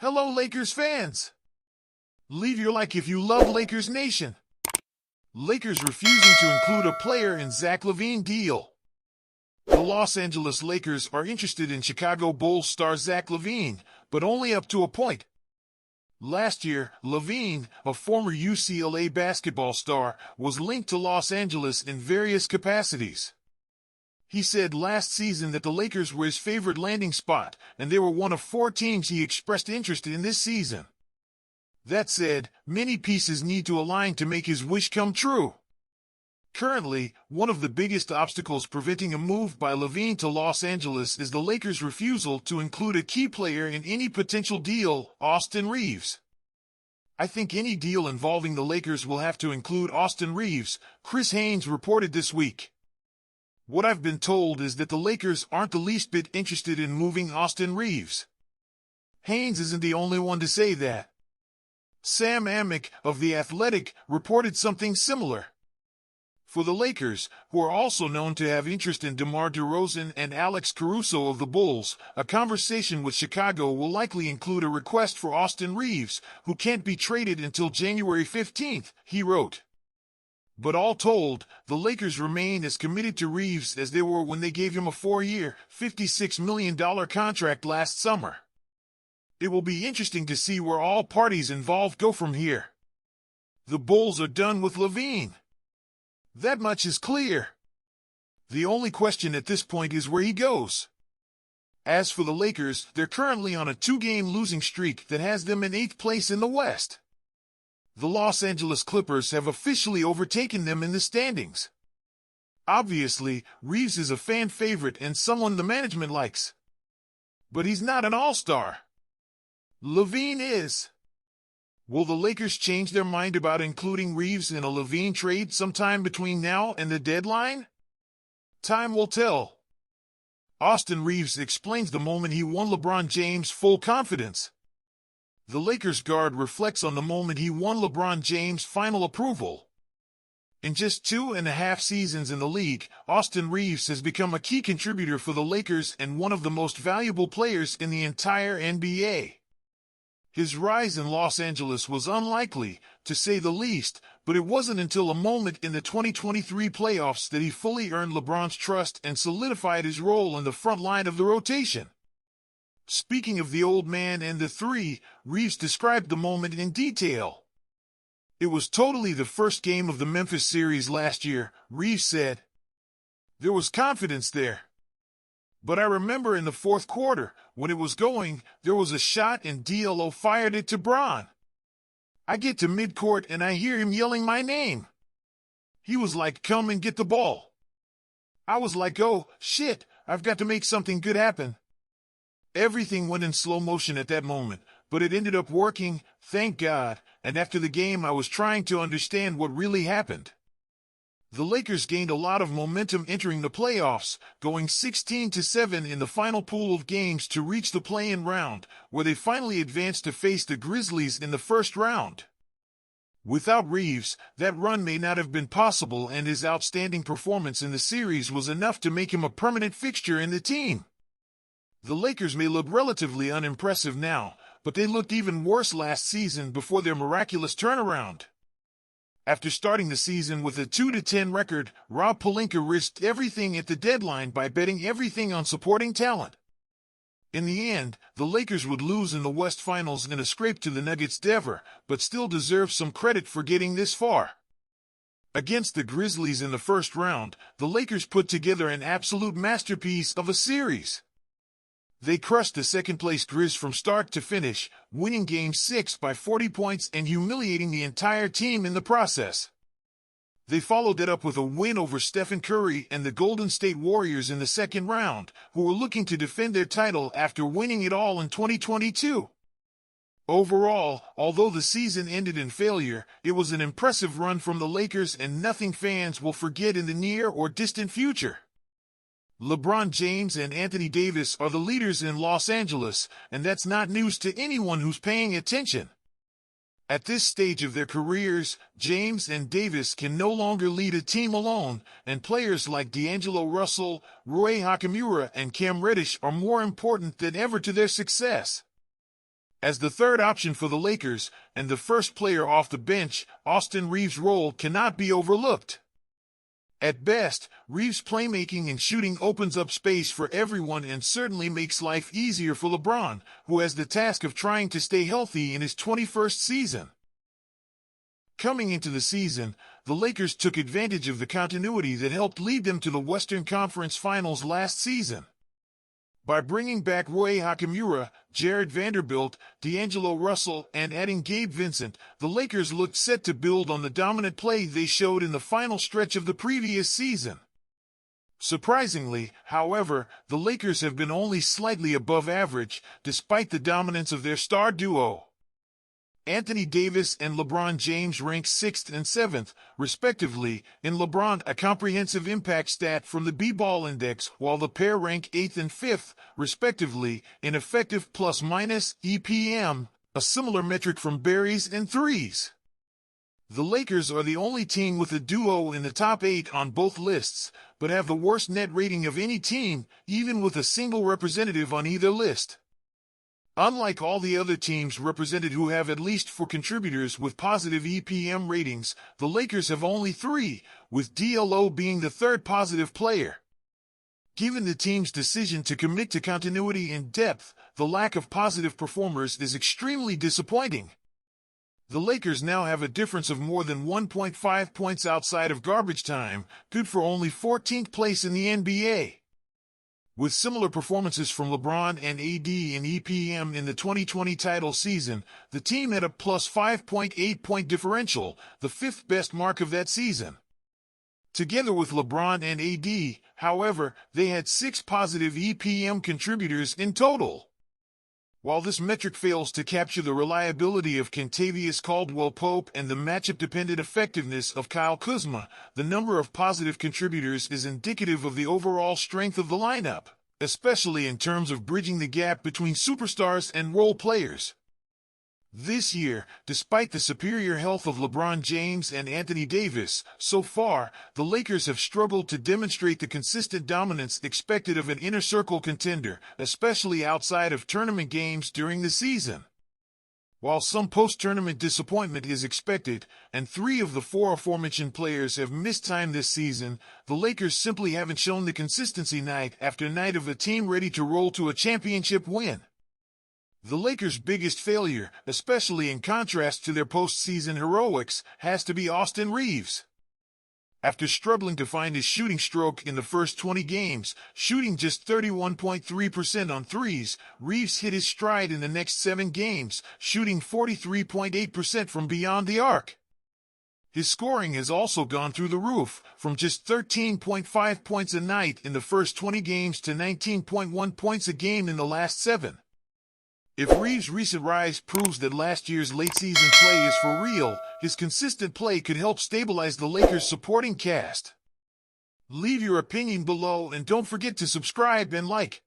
Hello, Lakers fans! Leave your like if you love Lakers Nation. Lakers refusing to include a player in Zach LaVine deal. The Los Angeles Lakers are interested in Chicago Bulls star Zach LaVine, but only up to a point. Last year, LaVine, a former UCLA basketball star, was linked to Los Angeles in various capacities. He said last season that the Lakers were his favorite landing spot, and they were one of 4 teams he expressed interest in this season. That said, many pieces need to align to make his wish come true. Currently, one of the biggest obstacles preventing a move by LaVine to Los Angeles is the Lakers' refusal to include a key player in any potential deal, Austin Reaves. I think any deal involving the Lakers will have to include Austin Reaves, Chris Haynes reported this week. What I've been told is that the Lakers aren't the least bit interested in moving Austin Reaves. Haynes isn't the only one to say that. Sam Amick of The Athletic reported something similar. For the Lakers, who are also known to have interest in DeMar DeRozan and Alex Caruso of the Bulls, a conversation with Chicago will likely include a request for Austin Reaves, who can't be traded until January 15th, he wrote. But all told, the Lakers remain as committed to Reaves as they were when they gave him a 4-year, $56 million contract last summer. It will be interesting to see where all parties involved go from here. The Bulls are done with LaVine. That much is clear. The only question at this point is where he goes. As for the Lakers, they're currently on a 2-game losing streak that has them in 8th place in the West. The Los Angeles Clippers have officially overtaken them in the standings. Obviously, Reaves is a fan favorite and someone the management likes. But he's not an all-star. LaVine is. Will the Lakers change their mind about including Reaves in a LaVine trade sometime between now and the deadline? Time will tell. Austin Reaves explains the moment he won LeBron James full confidence. The Lakers guard reflects on the moment he won LeBron James final approval. In just 2.5 seasons in the league, Austin Reaves has become a key contributor for the Lakers and one of the most valuable players in the entire NBA. His rise in Los Angeles was unlikely, to say the least, but it wasn't until a moment in the 2023 playoffs that he fully earned LeBron's trust and solidified his role in the front line of the rotation. Speaking of the old man and the 3, Reaves described the moment in detail. It was totally the first game of the Memphis series last year, Reaves said. There was confidence there. But I remember in the 4th quarter, when it was going, there was a shot and D'Lo fired it to Bron. I get to midcourt and I hear him yelling my name. He was like, "Come and get the ball." I was like, "Oh, shit, I've got to make something good happen." Everything went in slow motion at that moment, but it ended up working, thank God, and after the game I was trying to understand what really happened. The Lakers gained a lot of momentum entering the playoffs, going 16-7 in the final pool of games to reach the play-in round, where they finally advanced to face the Grizzlies in the first round. Without Reaves, that run may not have been possible, and his outstanding performance in the series was enough to make him a permanent fixture in the team. The Lakers may look relatively unimpressive now, but they looked even worse last season before their miraculous turnaround. After starting the season with a 2-10 record, Rob Pelinka risked everything at the deadline by betting everything on supporting talent. In the end, the Lakers would lose in the West Finals in a scrape to the Nuggets' Denver, but still deserve some credit for getting this far. Against the Grizzlies in the first round, the Lakers put together an absolute masterpiece of a series. They crushed the second-place Grizz from start to finish, winning Game 6 by 40 points and humiliating the entire team in the process. They followed it up with a win over Stephen Curry and the Golden State Warriors in the second round, who were looking to defend their title after winning it all in 2022. Overall, although the season ended in failure, it was an impressive run from the Lakers and nothing fans will forget in the near or distant future. LeBron James and Anthony Davis are the leaders in Los Angeles, and that's not news to anyone who's paying attention. At this stage of their careers, James and Davis can no longer lead a team alone, and players like D'Angelo Russell, Rui Hachimura, and Cam Reddish are more important than ever to their success. As the third option for the Lakers and the first player off the bench, Austin Reaves' role cannot be overlooked. At best, Reaves' playmaking and shooting opens up space for everyone and certainly makes life easier for LeBron, who has the task of trying to stay healthy in his 21st season. Coming into the season, the Lakers took advantage of the continuity that helped lead them to the Western Conference Finals last season. By bringing back Roy Hachimura, Jared Vanderbilt, D'Angelo Russell, and adding Gabe Vincent, the Lakers looked set to build on the dominant play they showed in the final stretch of the previous season. Surprisingly, however, the Lakers have been only slightly above average, despite the dominance of their star duo. Anthony Davis and LeBron James rank 6th and 7th, respectively, in LeBron a comprehensive impact stat from the B-Ball Index, while the pair rank 8th and 5th, respectively, in effective plus-minus EPM, a similar metric from berries and threes. The Lakers are the only team with a duo in the top 8 on both lists, but have the worst net rating of any team, even with a single representative on either list. Unlike all the other teams represented who have at least 4 contributors with positive EPM ratings, the Lakers have only 3, with DLO being the third positive player. Given the team's decision to commit to continuity and depth, the lack of positive performers is extremely disappointing. The Lakers now have a difference of more than 1.5 points outside of garbage time, good for only 14th place in the NBA. With similar performances from LeBron and AD in EPM in the 2020 title season, the team had a plus 5.8 point differential, the 5th best mark of that season. Together with LeBron and AD, however, they had 6 positive EPM contributors in total. While this metric fails to capture the reliability of Kentavious Caldwell-Pope and the matchup-dependent effectiveness of Kyle Kuzma, the number of positive contributors is indicative of the overall strength of the lineup, especially in terms of bridging the gap between superstars and role players. This year, despite the superior health of LeBron James and Anthony Davis, so far, the Lakers have struggled to demonstrate the consistent dominance expected of an inner-circle contender, especially outside of tournament games during the season. While some post-tournament disappointment is expected, and 3 of the 4 aforementioned players have missed time this season, the Lakers simply haven't shown the consistency night after night of a team ready to roll to a championship win. The Lakers' biggest failure, especially in contrast to their postseason heroics, has to be Austin Reaves. After struggling to find his shooting stroke in the first 20 games, shooting just 31.3% on threes, Reaves hit his stride in the next 7 games, shooting 43.8% from beyond the arc. His scoring has also gone through the roof, from just 13.5 points a night in the first 20 games to 19.1 points a game in the last 7. If Reaves' recent rise proves that last year's late-season play is for real, his consistent play could help stabilize the Lakers' supporting cast. Leave your opinion below and don't forget to subscribe and like.